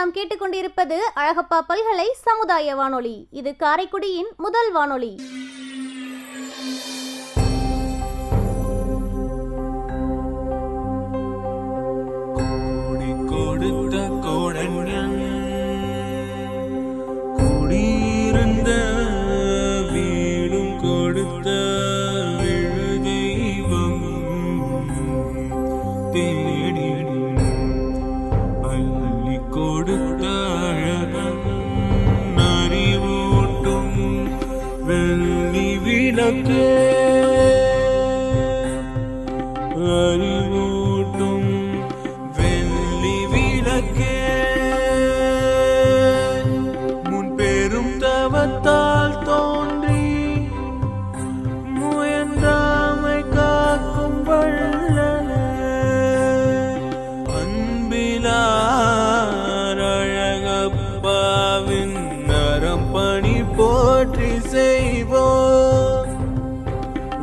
நாம் கேட்டுக்கொண்டிருப்பது அழகப்பா பல்கலை சமுதாய வானொலி. இது காரைக்குடியின் முதல் வானொலி. அறிவூட்டும் வெள்ளி விளக்கே, முன் பெரும் தவத்தால் தோன்றி முயன்றாமை காக்கும் வள்ளலே, அன்பிலார் அழகப்பாவின் நரம் பணி போற்றி செய்வோம்,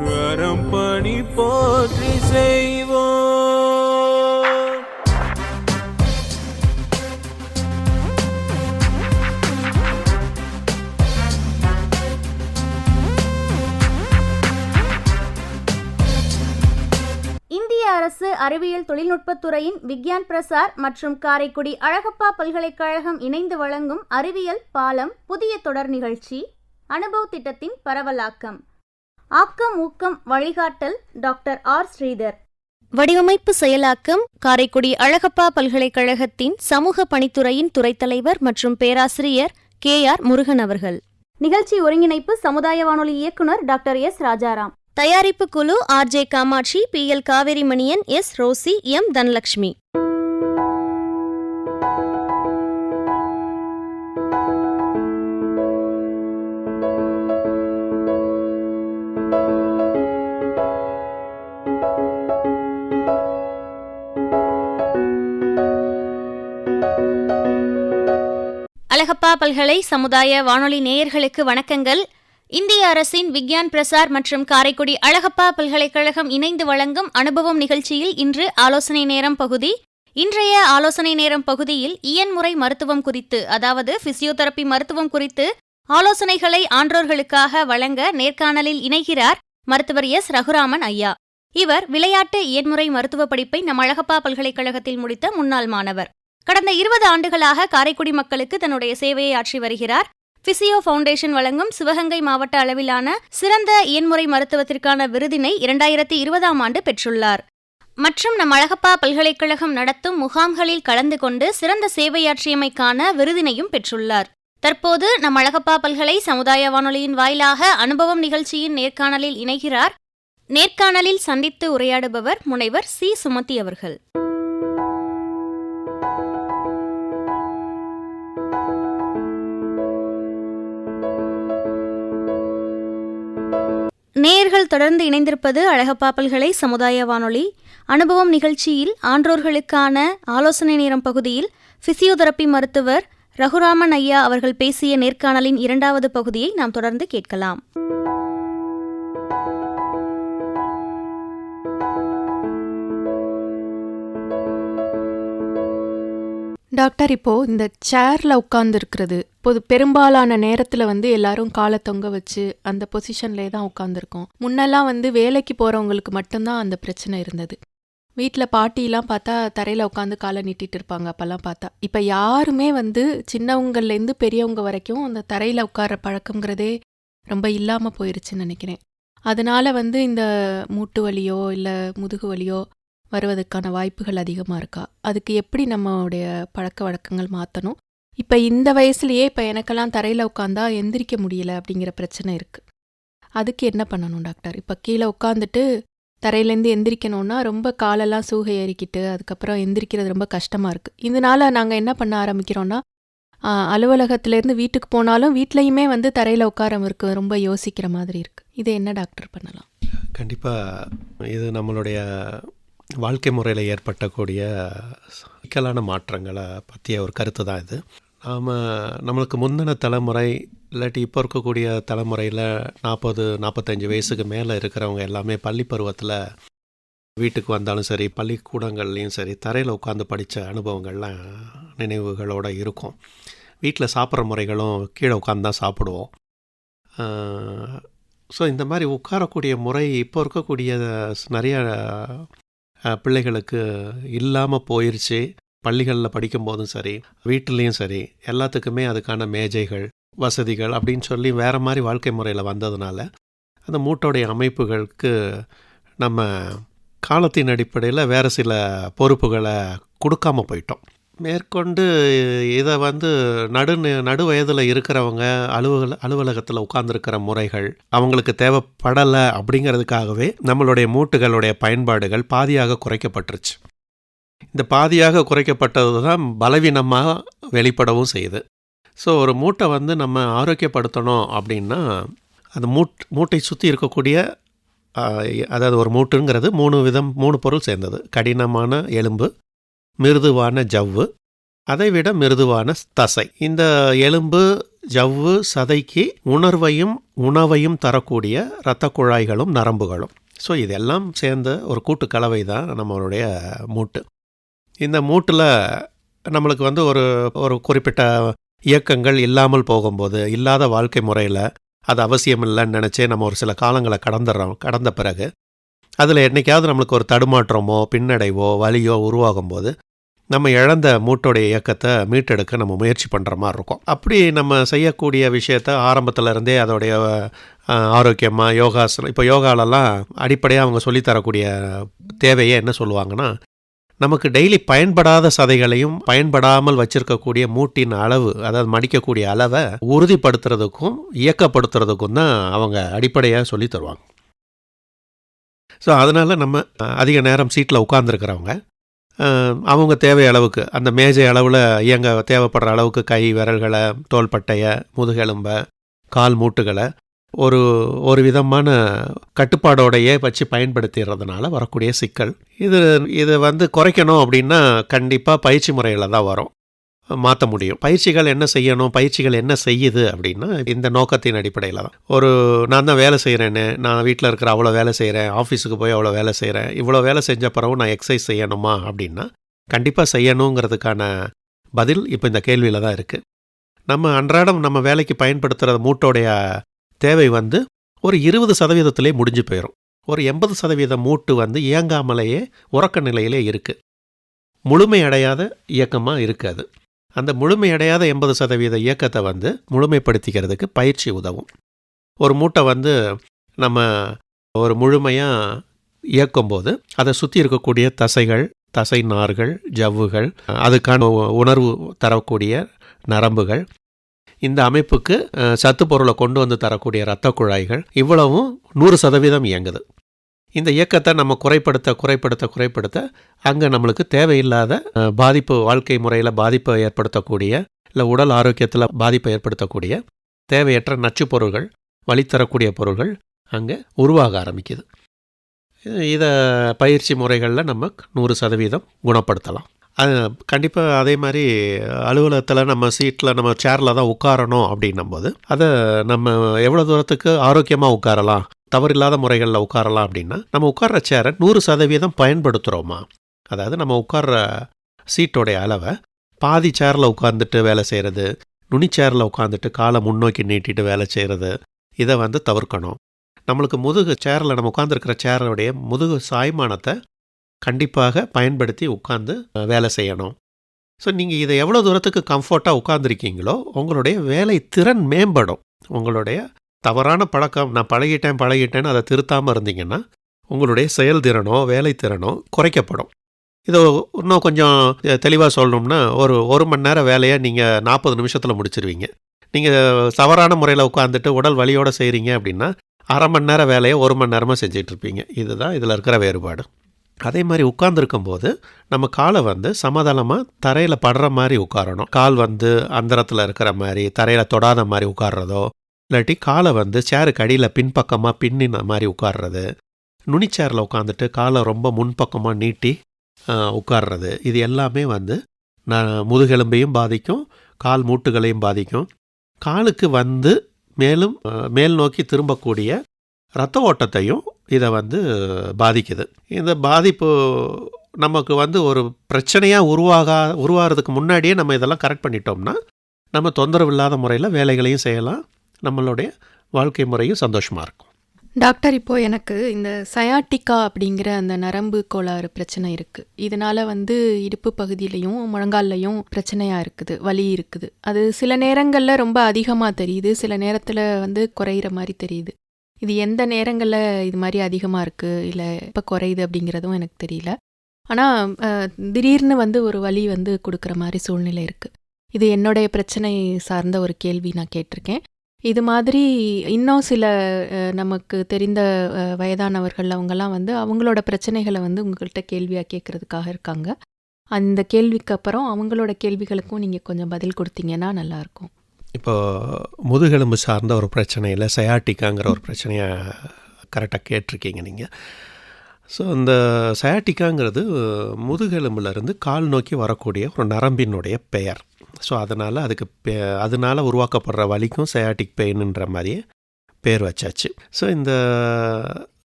நரம் பணி போற்றி செய்வோம். இந்திய அரசு அறிவியல் தொழில்நுட்பத்துறையின் விக்யான் பிரசார் மற்றும் காரைக்குடி அழகப்பா பல்கலைக்கழகம் இணைந்து வழங்கும் அறிவியல் பாலம் புதிய தொடர் நிகழ்ச்சி அனுபவ் திட்டத்தின் பரவலாக்கம். ஆக்கம் ஊக்கம் வழிகாட்டல் டாக்டர் ஆர் ஸ்ரீதர். வடிவமைப்பு செயலாக்கம் காரைக்குடி அழகப்பா பல்கலைக்கழகத்தின் சமூக பணித்துறையின் துறைத் தலைவர் மற்றும் பேராசிரியர் KR முருகன் அவர்கள். நிகழ்ச்சி ஒருங்கிணைப்பு சமுதாய வானொலி இயக்குனர் டாக்டர் S ராஜாராம். தயாரிப்பு குழு RJ Kamatchi, PL Kaverimaniyan, S Rosy, M Dhanalakshmi. Alagappa பல்கலை சமுதாய வானொலி நேயர்களுக்கு வணக்கங்கள். இந்திய அரசின் விக்யான் பிரசார் மற்றும் காரைக்குடி அழகப்பா பல்கலைக்கழகம் இணைந்து வழங்கும் அனுபவம் நிகழ்ச்சியில் இன்று ஆலோசனை நேரம் பகுதி. இன்றைய ஆலோசனை நேரம் பகுதியில் இயன்முறை மருத்துவம் குறித்து, அதாவது பிசியோதெரபி மருத்துவம் குறித்து ஆலோசனைகளை ஆன்றோர்களுக்காக வழங்க நேர்காணலில் இணைகிறார் மருத்துவர் S ரகுராமன் ஐயா. இவர் விளையாட்டு இயன்முறை மருத்துவ படிப்பை நம் அழகப்பா பல்கலைக்கழகத்தில் முடித்த முன்னாள் மாணவர். கடந்த 20 ஆண்டுகளாக காரைக்குடி மக்களுக்கு தன்னுடைய சேவையை ஆற்றி வருகிறார். பிசியோ ஃபவுண்டேஷன் வழங்கும் சிவகங்கை மாவட்ட அளவிலான சிறந்த இயன்முறை மருத்துவத்திற்கான விருதினை 2020ஆம் ஆண்டு பெற்றுள்ளார். மற்றும் நம் அழகப்பா பல்கலைக்கழகம் நடத்தும் முகாம்களில் கலந்து கொண்டு சிறந்த சேவையாற்றியமைக்கான விருதினையும் பெற்றுள்ளார். தற்போது நம் அழகப்பா பல்கலை சமுதாய வானொலியின் வாயிலாக அனுபவம் நிகழ்ச்சியின் நேர்காணலில் இணைகிறார். நேர்காணலில் சந்தித்து உரையாடுபவர் முனைவர் C சுமதி அவர்கள். நேயர்கள் தொடர்ந்து இணைந்திருப்பது அழகப்பா பல்கலை சமுதாய வானொலி. அனுபவம் நிகழ்ச்சியில் ஆன்றோர்களுக்கான ஆலோசனை நேரம் பகுதியில் பிசியோதெரபி மருத்துவர் ரகுராமன் ஐயா அவர்கள் பேசிய நேர்காணலின் 2வது பகுதியை நாம் தொடர்ந்து கேட்கலாம். டாக்டர், இப்போது இந்த சேரில் உட்காந்துருக்கிறது பெரும்பாலான நேரத்தில் எல்லாரும் காலை தொங்க வச்சு அந்த பொசிஷன்லே தான் உட்காந்துருக்கோம். முன்னெல்லாம் வேலைக்கு போகிறவங்களுக்கு மட்டும்தான் அந்த பிரச்சனை இருந்தது. வீட்டில் பாட்டிலாம் பார்த்தா தரையில் உட்காந்து காலை நீட்டிட்டு இருப்பாங்க. அப்போல்லாம் பார்த்தா இப்போ யாருமே சின்னவங்கள்லேருந்து பெரியவங்க வரைக்கும் அந்த தரையில் உட்கார பழக்கங்கிறதே ரொம்ப இல்லாமல் போயிருச்சுன்னு நினைக்கிறேன். அதனால் இந்த மூட்டு வலியோ இல்லை முதுகு வலியோ வருவதற்கான வாய்ப்புகள் அதிகமாக இருக்கா? அதுக்கு எப்படி நம்மளுடைய பழக்க வழக்கங்கள் மாற்றணும்? இப்போ இந்த வயசுலேயே இப்போ எனக்கெல்லாம் தரையில் உட்காந்தா எந்திரிக்க முடியல அப்படிங்கிற பிரச்சனை இருக்குது. அதுக்கு என்ன பண்ணணும் டாக்டர்? இப்போ கீழே உட்காந்துட்டு தரையிலேருந்து எந்திரிக்கணும்னா ரொம்ப காலெல்லாம் சூகை ஏறிக்கிட்டு அதுக்கப்புறம் எந்திரிக்கிறது ரொம்ப கஷ்டமாக இருக்குது. இதனால் நாங்கள் என்ன பண்ண ஆரம்பிக்கிறோன்னா, அலுவலகத்திலேருந்து வீட்டுக்கு போனாலும் வீட்லேயுமே தரையில் உட்கார இருக்கு ரொம்ப யோசிக்கிற மாதிரி இருக்குது. இதை என்ன டாக்டர் பண்ணலாம்? கண்டிப்பாக இது நம்மளுடைய வாழ்க்கை முறையில் ஏற்பட்டக்கூடிய சிக்கலான மாற்றங்களை பற்றிய ஒரு கருத்து தான் இது. நம்மளுக்கு முந்தின தலைமுறை இல்லாட்டி இப்போ இருக்கக்கூடிய தலைமுறையில் 40-45 வயசுக்கு மேலே இருக்கிறவங்க எல்லாமே பள்ளி பருவத்தில் வீட்டுக்கு வந்தாலும் சரி, பள்ளிக்கூடங்கள்லேயும் சரி, தரையில் உட்காந்து படித்த அனுபவங்கள்லாம் நினைவுகளோடு இருக்கும். வீட்டில் சாப்பிட்ற முறைகளும் கீழே உட்காந்து தான் சாப்பிடுவோம். ஸோ இந்த மாதிரி உட்காரக்கூடிய முறை இப்போ இருக்கக்கூடிய நிறைய பிள்ளைகளுக்கு இல்லாமல் போயிடுச்சு. பள்ளிகளில் படிக்கும்போதும் சரி, வீட்டிலையும் சரி, எல்லாத்துக்குமே அதுக்கான மேஜைகள், வசதிகள் அப்படின்னு சொல்லி வேறு மாதிரி வாழ்க்கை முறையில் வந்ததுனால அந்த மூட்டோடைய அமைப்புகளுக்கு நம்ம காலத்தின் அடிப்படையில் வேறு சில பொறுப்புகளை கொடுக்காம போயிட்டோம். மேற்கொண்டு இதை நடு வயதில் இருக்கிறவங்க அலுவலகத்தில் உட்கார்ந்துருக்கிற முறைகள் அவங்களுக்கு தேவைப்படலை அப்படிங்கிறதுக்காகவே நம்மளுடைய மூட்டுகளுடைய பயன்பாடுகள் பாதியாக குறைக்கப்பட்டுருச்சு. இந்த பாதியாக குறைக்கப்பட்டது தான் பலவீனமாக வெளிப்படவும் செய்யுது. ஸோ ஒரு மூட்டை நம்ம ஆரோக்கியப்படுத்தணும் அப்படின்னா அந்த மூட்டை சுற்றி இருக்கக்கூடிய அதாவது ஒரு மூட்டுங்கிறது 3 பொருள் சேர்ந்தது. கடினமான எலும்பு, மிருதுவான ஜவ்வு, அதைவிட மிருதுவான தசை. இந்த எலும்பு, ஜவ்வு, சதைக்கு உணவையும் தரக்கூடிய இரத்த குழாய்களும் நரம்புகளும். ஸோ இதெல்லாம் சேர்ந்த ஒரு கூட்டு கலவை தான் நம்மளுடைய மூட்டு. இந்த மூட்டில் நம்மளுக்கு ஒரு குறிப்பிட்ட இயக்கங்கள் இல்லாமல் போகும்போது, இல்லாத வாழ்க்கை முறையில் அது அவசியம் இல்லைன்னு நினச்சே நம்ம ஒரு சில காலங்களை கடந்த பிறகு அதில் என்றைக்காவது நம்மளுக்கு ஒரு தடுமாற்றமோ பின்னடைவோ வலியோ உருவாகும் போது நம்ம இழந்த மூட்டோடைய இயக்கத்தை மீட்டெடுக்க நம்ம முயற்சி பண்ணுற மாதிரி இருக்கும். அப்படி நம்ம செய்யக்கூடிய விஷயத்த ஆரம்பத்தில் இருந்தே அதோடைய ஆரோக்கியமாக யோகாசனம், இப்போ யோகாலெல்லாம் அடிப்படையாக அவங்க சொல்லித்தரக்கூடிய தேவையை என்ன சொல்லுவாங்கன்னா, நமக்கு டெய்லி பயன்படாத சதைகளையும் பயன்படாமல் வச்சிருக்கக்கூடிய மூட்டின் அளவு, அதாவது மடிக்கக்கூடிய அளவை உறுதிப்படுத்துறதுக்கும் இயக்கப்படுத்துறதுக்கும் தான் அவங்க அடிப்படையாக சொல்லி தருவாங்க. ஸோ அதனால் நம்ம அதிக நேரம் சீட்டில் உட்கார்ந்துருக்கிறவங்க அவங்க தேவை அளவுக்கு அந்த மேஜை அளவில் இயங்க தேவைப்படுற அளவுக்கு கை விரல்களை, தோள்பட்டையை, முதுகெலும்பை, கால் மூட்டுகளை ஒரு விதமான கட்டுப்பாடோடையே வச்சு பயன்படுத்திடுறதுனால வரக்கூடிய சிக்கல். இது குறைக்கணும் அப்படின்னா கண்டிப்பாக பயிற்சி முறையில் தான் வரும், மாற்ற முடியும். பயிற்சிகள் என்ன செய்யணும், பயிற்சிகள் என்ன செய்யுது அப்படின்னா இந்த நோக்கத்தின் அடிப்படையில் தான். நான் தான் வேலை செய்கிறேன்னு, நான் வீட்டில் இருக்கிற அவ்வளோ வேலை செய்கிறேன், ஆஃபீஸுக்கு போய் அவ்வளோ வேலை செய்கிறேன், இவ்வளோ வேலை செஞ்ச பிறகு நான் எக்ஸசைஸ் செய்யணுமா அப்படின்னா கண்டிப்பாக செய்யணுங்கிறதுக்கான பதில் இப்போ இந்த கேள்வியில் தான் இருக்குது. நம்ம அன்றாடம் நம்ம வேலைக்கு பயன்படுத்துகிற மூட்டோடைய தேவை ஒரு 20% முடிஞ்சு போயிடும். ஒரு 80% மூட்டு இயங்காமலேயே உறக்க நிலையிலே இருக்குது, முழுமையடையாத இயக்கமாக இருக்காது. அந்த முழுமையடையாத 80% இயக்கத்தை முழுமைப்படுத்திக்கிறதுக்கு பயிற்சி உதவும். ஒரு மூட்டை நம்ம ஒரு முழுமையாக இயக்கும்போது அதை சுற்றி இருக்கக்கூடிய தசைகள், தசை நார்கள், ஜவ்வுகள், அதுக்கான உணர்வு தரக்கூடிய நரம்புகள், இந்த அமைப்புக்கு சத்து பொருளை கொண்டு தரக்கூடிய இரத்த குழாய்கள், இவ்வளவும் 100% இயங்குது. இந்த இயக்கத்தை நம்ம குறைப்படுத்த அங்கே நம்மளுக்கு தேவையில்லாத பாதிப்பு, வாழ்க்கை முறையில் பாதிப்பை ஏற்படுத்தக்கூடிய, இல்லை உடல் ஆரோக்கியத்தில் பாதிப்பை ஏற்படுத்தக்கூடிய தேவையற்ற நச்சு பொருள்கள், வலித்தரக்கூடிய பொருள்கள் அங்கே உருவாக ஆரம்பிக்குது. இதை பயிற்சி முறைகளில் நம்ம 100% குணப்படுத்தலாம். அது கண்டிப்பாக அதே மாதிரி அலுவலகத்தில் நம்ம சீட்டில் நம்ம சேரில் தான் உட்காரணும் அப்படின்னும்போது அதை நம்ம எவ்வளோ தூரத்துக்கு ஆரோக்கியமாக உட்காரலாம், தவறில்லாத முறைகளில் உட்காரலாம் அப்படின்னா நம்ம உட்கார்ற சேரை 100% பயன்படுத்துகிறோமா. அதாவது நம்ம உட்கார்ற சீட்டோடைய அளவை பாதி சேரில் உட்காந்துட்டு வேலை செய்கிறது, நுனி சேரில் உட்காந்துட்டு காலை முன்னோக்கி நீட்டிட்டு வேலை செய்கிறது, இதை தவிர்க்கணும். நம்மளுக்கு சேரில் நம்ம உட்காந்துருக்கிற சேரோடைய முதுகு சாய்மானத்தை கண்டிப்பாக பயன்படுத்தி உட்காந்து வேலை செய்யணும். ஸோ நீங்கள் இதை எவ்வளோ தூரத்துக்கு கம்ஃபர்ட்டாக உட்காந்துருக்கீங்களோ உங்களுடைய வேலை திறன் மேம்படும். உங்களுடைய தவறான பழக்கம், நான் பழகிட்டேன்னு அதை திருத்தாமல் இருந்தீங்கன்னா உங்களுடைய செயல்திறனோ வேலைத்திறனோ குறைக்கப்படும். இதை இன்னும் கொஞ்சம் தெளிவாக சொல்லணும்னா ஒரு மணி நேரம் வேலையை நீங்கள் 40 நிமிஷத்தில் முடிச்சிருவீங்க. நீங்கள் தவறான முறையில் உட்காந்துட்டு உடல் வலியோடு செய்கிறீங்க அப்படின்னா அரை மணி நேரம் வேலையை 1 மணி நேரமாக செஞ்சிட்ருப்பீங்க. இதுதான் இதில் இருக்கிற வேறுபாடு. அதே மாதிரி உட்கார்ந்துருக்கும்போது நம்ம காலை சமதளமாக தரையில் படுற மாதிரி உட்காரணும். கால் அந்தரத்தில் இருக்கிற மாதிரி தரையில் தொடாத மாதிரி உட்கார்றதோ, இல்லாட்டி காலை சேருக்கு அடியில் பின்பக்கமாக பின்னின மாதிரி உட்கார்றது, நுனிச்சேரில் உட்காந்துட்டு காலை ரொம்ப முன்பக்கமாக நீட்டி உட்கார்றது, இது எல்லாமே முதுகெலும்பையும் பாதிக்கும், கால் மூட்டுகளையும் பாதிக்கும். காலுக்கு மேலும் மேல் நோக்கி திரும்பக்கூடிய இரத்த ஓட்டத்தையும் இதை வந்து பாதிக்குது. இந்த பாதிப்பு நமக்கு வந்து ஒரு பிரச்சனையாக உருவாகிறதுக்கு முன்னாடியே நம்ம இதெல்லாம் கரெக்ட் பண்ணிட்டோம்னா நம்ம தொந்தரவு இல்லாத முறையில் வேலைகளையும் செய்யலாம், நம்மளுடைய வாழ்க்கை முறையும் சந்தோஷமாக இருக்கும். டாக்டர், இப்போ எனக்கு இந்த சயாட்டிக்கா அப்படிங்கிற அந்த நரம்பு கோளாறு பிரச்சனை இருக்குது. இதனால் வந்து இடுப்பு பகுதியிலையும் முழங்கால்லையும் பிரச்சனையாக இருக்குது, வலி இருக்குது. அது சில நேரங்களில் ரொம்ப அதிகமாக தெரியுது, சில நேரத்தில் வந்து குறையிற மாதிரி தெரியுது. இது எந்த நேரங்களில் இது மாதிரி அதிகமாக இருக்குது இல்லை இப்போ குறையுது அப்படிங்கிறதும் எனக்கு தெரியல. ஆனால் திடீர்னு வந்து ஒரு வலி வந்து கொடுக்குற மாதிரி சூழ்நிலை இருக்குது. இது என்னுடைய பிரச்சனை சார்ந்த ஒரு கேள்வி நான் கேட்டிருக்கேன். இது மாதிரி இன்னும் சில நமக்கு தெரிந்த வயதானவர்கள் அவங்கெல்லாம் வந்து அவங்களோட பிரச்சனைகளை வந்து உங்கள்கிட்ட கேள்வியாக கேட்குறதுக்காக இருக்காங்க. அந்த கேள்விக்கு அப்புறம் அவங்களோட கேள்விகளுக்கும் நீங்கள் கொஞ்சம் பதில் கொடுத்தீங்கன்னா நல்லாயிருக்கும். இப்போது முதுகெலும்பு சார்ந்த ஒரு பிரச்சனையில் சயாட்டிக்காங்கிற ஒரு பிரச்சனையை கரெக்டாக கேட்டிருக்கீங்க நீங்கள். ஸோ இந்த சயாட்டிக்காங்கிறது முதுகெலும்புலேருந்து கால் நோக்கி வரக்கூடிய ஒரு நரம்பினுடைய பெயர். ஸோ அதனால் அதனால் உருவாக்கப்படுற வலிக்கும் சயாட்டிக் பெயின்ன்ற மாதிரியே பேர் வச்சாச்சு. ஸோ இந்த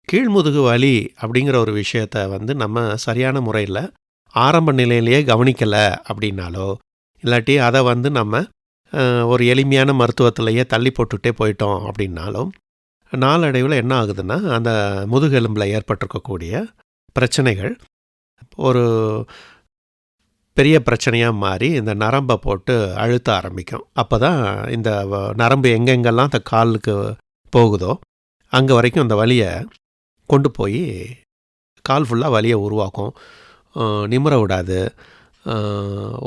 கீழ்முதுகு வலி அப்படிங்கிற ஒரு விஷயத்தை வந்து நம்ம சரியான முறையில் ஆரம்ப நிலையிலேயே கவனிக்கலை அப்படின்னாலோ, இல்லாட்டி அதை வந்து நம்ம ஒரு எளிமையான மருத்துவத்திலேயே தள்ளி போட்டுகிட்டே போயிட்டோம் அப்படின்னாலும் நாளடைவில் என்ன ஆகுதுன்னா அந்த முதுகெலும்பில் ஏற்பட்டிருக்கக்கூடிய பிரச்சனைகள் ஒரு பெரிய பிரச்சனையாக மாறி இந்த நரம்பை போட்டு அழுத்த ஆரம்பிக்கும். அப்போ தான் இந்த நரம்பு எங்கெங்கெல்லாம் அந்த காலுக்கு போகுதோ அங்கே வரைக்கும் அந்த வலியை கொண்டு போய் கால் ஃபுல்லாக வலியை உருவாக்கும், நிமிர விடாது.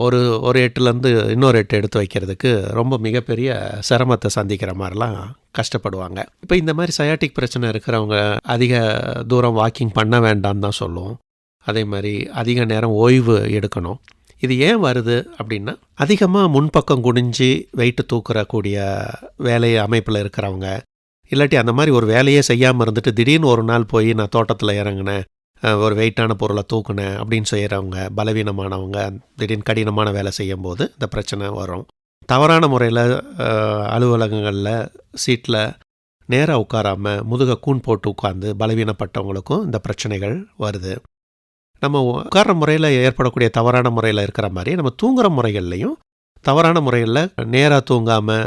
ஒரு எட்டுலேருந்து இன்னொரு எட்டு எடுத்து வைக்கிறதுக்கு ரொம்ப மிகப்பெரிய சிரமத்தை சந்திக்கிற மாதிரிலாம் கஷ்டப்படுவாங்க. இப்போ இந்த மாதிரி சயாட்டிக் பிரச்சனை இருக்கிறவங்க அதிக தூரம் வாக்கிங் பண்ண வேண்டாம்னு தான் சொல்லுவோம். அதே மாதிரி அதிக நேரம் ஓய்வு எடுக்கணும். இது ஏன் வருது அப்படின்னா, அதிகமாக முன்பக்கம் குனிஞ்சு வெயிட்டு தூக்குறக்கூடிய வேலை அமைப்பில் இருக்கிறவங்க, இல்லாட்டி அந்த மாதிரி ஒரு வேலையே செய்யாமல் இருந்துட்டு திடீர்னு ஒரு நாள் போய் நான் தோட்டத்தில் இறங்கினேன், ஒரு வெயிட்டான பொருளை தூக்குனேன் அப்படின்னு செய்கிறவங்க, பலவீனமானவங்க திடீர்னு கடினமான வேலை செய்யும்போது இந்த பிரச்சனை வரும். தவறான முறையில் அலுவலகங்களில் சீட்டில் நேராக உட்காராமல் முதுக கூன் போட்டு உட்காந்து பலவீனப்பட்டவங்களுக்கும் இந்த பிரச்சனைகள் வருது. நம்ம உட்கார்ற முறையில் ஏற்படக்கூடிய தவறான முறையில் இருக்கிற மாதிரி நம்ம தூங்குகிற முறைகள்லையும் தவறான முறையில் நேராக தூங்காமல்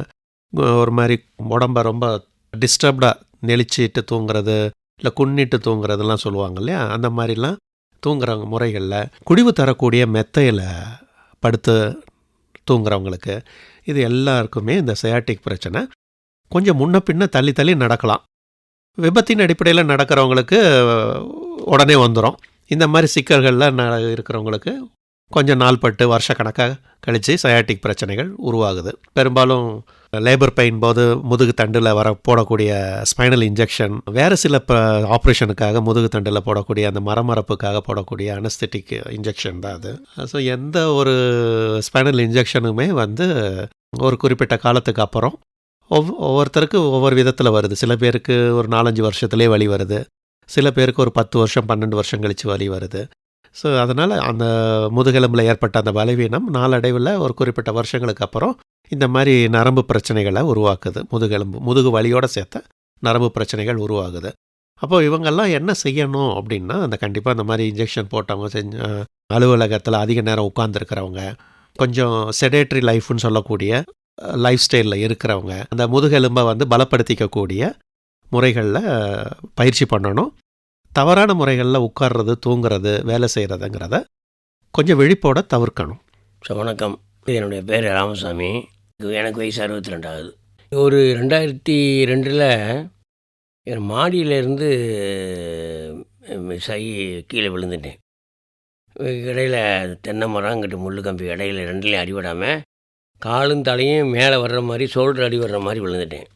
ஒரு மாதிரி உடம்பை ரொம்ப டிஸ்டர்ப்டாக நெளிச்சிட்டு தூங்குறது, இல்லை குன்னிட்டு தூங்குறதுலாம் சொல்லுவாங்க இல்லையா, அந்த மாதிரிலாம் தூங்குற முறைகளில் குடிவு தரக்கூடிய மெத்தையில் படுத்து தூங்குறவங்களுக்கு இது எல்லாருக்குமே இந்த சயாட்டிக் பிரச்சனை கொஞ்சம் முன்ன பின்ன தள்ளி தள்ளி நடக்கலாம். விபத்தின் அடிப்படையில் நடக்கிறவங்களுக்கு உடனே வந்துடும். இந்த மாதிரி சிக்கல்களில் இருக்கிறவங்களுக்கு கொஞ்சம் நாள் பட்டு வருஷக்கணக்காக கழித்து சயாட்டிக் பிரச்சனைகள் உருவாகுது. பெரும்பாலும் லேபர் பெயின் போது முதுகு தண்டில் போடக்கூடிய ஸ்பைனல் இன்ஜெக்ஷன், வேறு சில ஆப்ரேஷனுக்காக முதுகு தண்டில் போடக்கூடிய அந்த மரமரப்புக்காக போடக்கூடிய அனஸ்தெட்டிக் இன்ஜெக்ஷன் தான் அது. ஸோ எந்த ஒரு ஸ்பைனல் இன்ஜெக்ஷனுமே வந்து ஒரு குறிப்பிட்ட காலத்துக்கு அப்புறம் ஒவ்வொருத்தருக்கு ஒவ்வொரு விதத்தில் வருது. சில பேருக்கு ஒரு 4-5 வருஷத்துலேயே வலி வருது, சில பேருக்கு ஒரு 10 வருஷம் 12 வருஷம் கழித்து வலி வருது. ஸோ அதனால் அந்த முதுகெலும்பில் ஏற்பட்ட அந்த பலவீனம் நாளடைவில் ஒரு குறிப்பிட்ட வருஷங்களுக்கு அப்புறம் இந்த மாதிரி நரம்பு பிரச்சனைகளை உருவாக்குது. முதுகு வலியோடு சேர்த்த நரம்பு பிரச்சனைகள் உருவாகுது. அப்போது இவங்கெல்லாம் என்ன செய்யணும் அப்படின்னா, கண்டிப்பாக அந்த மாதிரி இன்ஜெக்ஷன் போட்டவங்க, அலுவலகத்தில் அதிக நேரம் உட்கார்ந்துருக்கிறவங்க, கொஞ்சம் செடேட்ரி லைஃப்னு சொல்லக்கூடிய லைஃப் ஸ்டைலில் இருக்கிறவங்க, அந்த முதுகெலும்பை வந்து பலப்படுத்திக்கக்கூடிய முறைகளில் பயிற்சி பண்ணணும். தவறான முறைகளில் உட்கார்றது, தூங்குறது, வேலை செய்கிறதுங்கிறத கொஞ்சம் விழிப்போட தவிர்க்கணும். ஸோ வணக்கம், என்னுடைய பேர் ராமசாமி. எனக்கு வயசு 62 ஆகுது. ஒரு 2002 என் மாடியிலேருந்து கீழே விழுந்துட்டேன். இடையில் தென்னை மரம், அங்கிட்டு முள் கம்பி இடையில ரெண்டுலேயும் அடிபடாமல் காலும் தலையும் மேலே வர்ற மாதிரி ஷோல்டர் அடி வர்ற மாதிரி விழுந்துட்டேன்.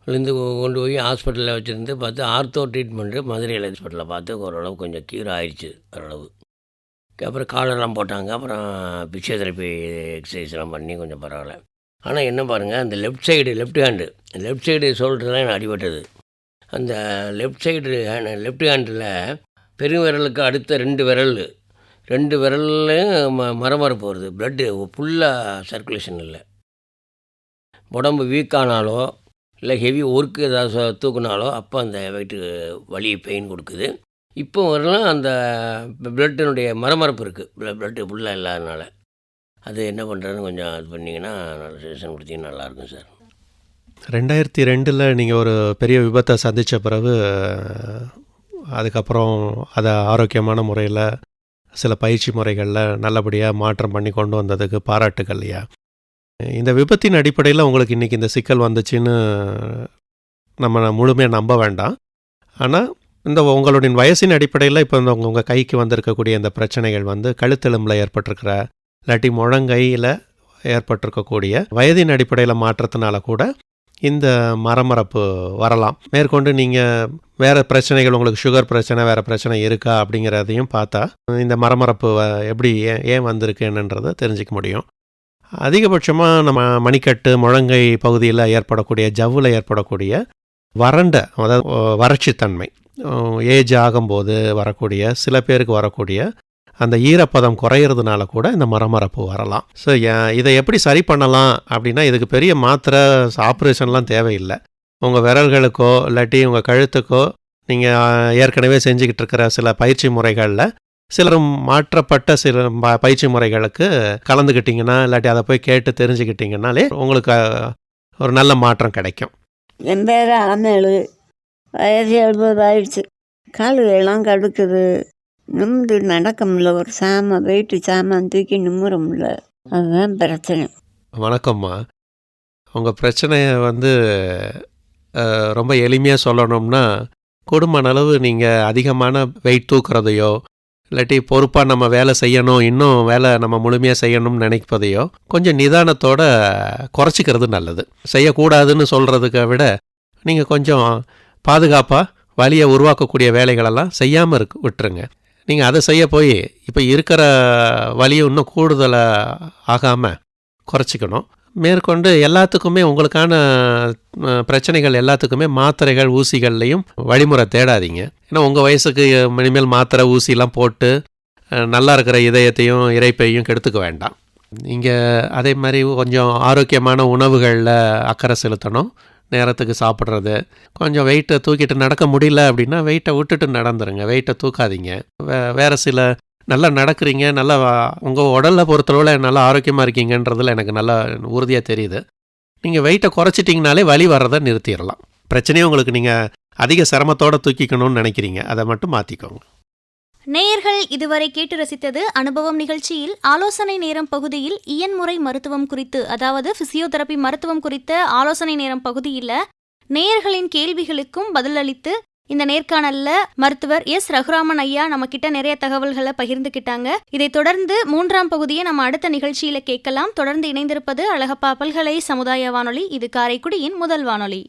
விழுந்து கொண்டு போய் ஹாஸ்பிட்டலில் வச்சுருந்து பார்த்து ஆர்த்தோ ட்ரீட்மெண்ட்டு மதுரையில் ஹாஸ்பிட்டலில் பார்த்து ஓரளவு கொஞ்சம் க்யூர் ஆயிடுச்சு ஓரளவு. அப்புறம் காலெல்லாம் போட்டாங்க. அப்புறம் பிசியோதெரப்பி எக்ஸசைஸ்லாம் பண்ணி கொஞ்சம் பரவாயில்ல. ஆனால் என்ன பாருங்கள், அந்த லெஃப்ட் சைடு ஷோல்டர் தான் எனக்கு அடிபட்டது. அந்த லெஃப்ட் ஹேண்டில் பெருவிரலுக்கு அடுத்த 2 விரல்லையும் மரமரப்பு வருது. ப்ளட்டு ஃபுல்லாக சர்க்குலேஷன் இல்லை. உடம்பு வீக்கானாலோ இல்லை ஹெவி ஒர்க்கு ஏதாவது தூக்குனாலோ அப்போ அந்த வெயிட்டு வலி பெயின் கொடுக்குது. இப்போ வரலாம் அந்த பிளட்டினுடைய மரமரப்பு இருக்குது, பிளட்டு ஃபுல்லாக இல்லாதனால. அது என்ன பண்ணுறதுன்னு கொஞ்சம் இது பண்ணிங்கன்னா நல்ல சஜஷன் கொடுத்தீங்கன்னா நல்லாயிருக்கும் சார். 2002 நீங்கள் ஒரு பெரிய விபத்தை சந்தித்த பிறகு அதுக்கப்புறம் அதை ஆரோக்கியமான முறையில் சில பயிற்சி முறைகளில் நல்லபடியாக மாற்றம் பண்ணி கொண்டு வந்ததுக்கு பாராட்டுகள் ஐயா. இந்த விபத்தின் அடிப்படையில் உங்களுக்கு இன்றைக்கி இந்த சிக்கல் வந்துச்சுன்னு நம்ம முழுமையாக நம்ப வேண்டாம். ஆனால் இந்த உங்களுடைய வயசின் அடிப்படையில் இப்போ இந்த உங்கள் கைக்கு வந்திருக்கக்கூடிய இந்த பிரச்சனைகள் வந்து கழுத்தெலும்பில் ஏற்பட்டிருக்கிற இல்லாட்டி முழங்கையில் ஏற்பட்டிருக்கக்கூடிய வயதின் அடிப்படையில் மாற்றத்தினால கூட இந்த மரமரப்பு வரலாம். மேற்கொண்டு நீங்கள் வேறு பிரச்சனைகள், உங்களுக்கு சுகர் பிரச்சனை, வேறு பிரச்சனை இருக்கா அப்படிங்கிறதையும் பார்த்தா இந்த மரமரப்பு எப்படி ஏன் வந்திருக்கு என்னன்றதை தெரிஞ்சிக்க முடியும். அதிகபட்சமாக நம்ம மணிக்கட்டு, முழங்கை பகுதியில் ஏற்படக்கூடிய ஜவ்வில் ஏற்படக்கூடிய வறண்ட, அதாவது வறட்சித்தன்மை, ஏஜ் ஆகும்போது வரக்கூடிய, சில பேருக்கு வரக்கூடிய அந்த ஈரப்பதம் குறையிறதுனால கூட இந்த மரமரப்பு வரலாம். ஸோ இதை எப்படி சரி பண்ணலாம் அப்படின்னா, இதுக்கு பெரிய மாத்திரை ஆப்ரேஷன்லாம் தேவையில்லை. உங்கள் விரல்களுக்கோ இல்லாட்டி உங்கள் கழுத்துக்கோ நீங்கள் ஏற்கனவே செஞ்சுக்கிட்டு இருக்கிற சில பயிற்சி முறைகளில் சிலரும் மாற்றப்பட்ட சில பயிற்சி முறைகளுக்கு கலந்துக்கிட்டிங்கன்னா இல்லாட்டி அதை போய் கேட்டு தெரிஞ்சுக்கிட்டிங்கனாலே உங்களுக்கு ஒரு நல்ல மாற்றம் கிடைக்கும். என் பேர் அலமேலு, வயது 70 ஆயிடுச்சு. கால்களெல்லாம் கடுக்குது, நிமிந்து நடக்க முடியல, ஒரு வெயிட்டு சாமான் தூக்கி நிமிர முடியல, அதுதான் பிரச்சனை. வணக்கம்மா. உங்கள் பிரச்சனையை வந்து ரொம்ப எளிமையாக சொல்லணும்னா, கூடுமான அளவு நீங்கள் அதிகமான வெயிட் தூக்குறதையோ இல்லாட்டி பொறுப்பாக நம்ம வேலை செய்யணும், இன்னும் வேலை நம்ம முழுமையாக செய்யணும்னு நினைப்பதையோ கொஞ்சம் நிதானத்தோடு குறைச்சிக்கிறது நல்லது. செய்யக்கூடாதுன்னு சொல்கிறதுக்க விட நீங்கள் கொஞ்சம் பாதுகாப்பாக வலியை உருவாக்கக்கூடிய வேலைகளெல்லாம் செய்யாமல் விட்டுருங்க. நீங்கள் அதை செய்ய போய் இப்போ இருக்கிற வலியை இன்னும் கூடுதலாக ஆகாமல் குறைச்சிக்கணும். மேற்கொண்டு எல்லாத்துக்குமே உங்களுக்கான பிரச்சனைகள் எல்லாத்துக்குமே மாத்திரைகள், ஊசிகள்லையும் வழிமுறை தேடாதீங்க. ஏன்னா உங்கள் வயசுக்கு இனிமேல் மாத்திரை, ஊசிலாம் போட்டு நல்லா இருக்கிற இதயத்தையும் இறைப்பையும் கெடுத்துக்க வேண்டாம். நீங்கள் அதே மாதிரி கொஞ்சம் ஆரோக்கியமான உணவுகளில் அக்கறை செலுத்தணும். நேரத்துக்கு சாப்பிட்றது, கொஞ்சம் வெயிட்டை தூக்கிட்டு நடக்க முடியல அப்படின்னா வெயிட்டை விட்டுட்டு நடந்துருங்க, வெயிட்டை தூக்காதீங்க. வேறு சில நல்லா நடக்கிறீங்க, நல்லா உங்கள் உடலை பொறுத்தளவில் நல்லா ஆரோக்கியமாக இருக்கீங்கன்றதில் எனக்கு நல்லா உறுதியாக தெரியுது. நீங்கள் வெயிட்டை குறைச்சிட்டிங்கனாலே வலி வர்றதை நிறுத்திடலாம். பிரச்சனையும் உங்களுக்கு நீங்கள் அதிக சிரமத்தோடு தூக்கிக்கணும்னு நினைக்கிறீங்க, அதை மட்டும் மாற்றிக்கோங்க. நேயர்கள் இதுவரை கேட்டு ரசித்தது அனுபவம் நிகழ்ச்சியில் ஆலோசனை நேரம் பகுதியில் இயன்முறை மருத்துவம் குறித்து, அதாவது பிசியோதெரபி மருத்துவம் குறித்த ஆலோசனை நேரம் பகுதியில் நேயர்களின் கேள்விகளுக்கும் பதிலளித்து இந்த நேர்காணல்ல மருத்துவர் எஸ். ரகுராமன் ஐயா நம்ம கிட்ட நிறைய தகவல்களை பகிர்ந்துக்கிட்டாங்க. இதை தொடர்ந்து 3ஆம் பகுதியை நம்ம அடுத்த நிகழ்ச்சியில கேட்கலாம். தொடர்ந்து இணைந்திருப்பது அழகப்பா பல்கலை சமுதாய வானொலி. இது காரைக்குடியின் முதல் வானொலி.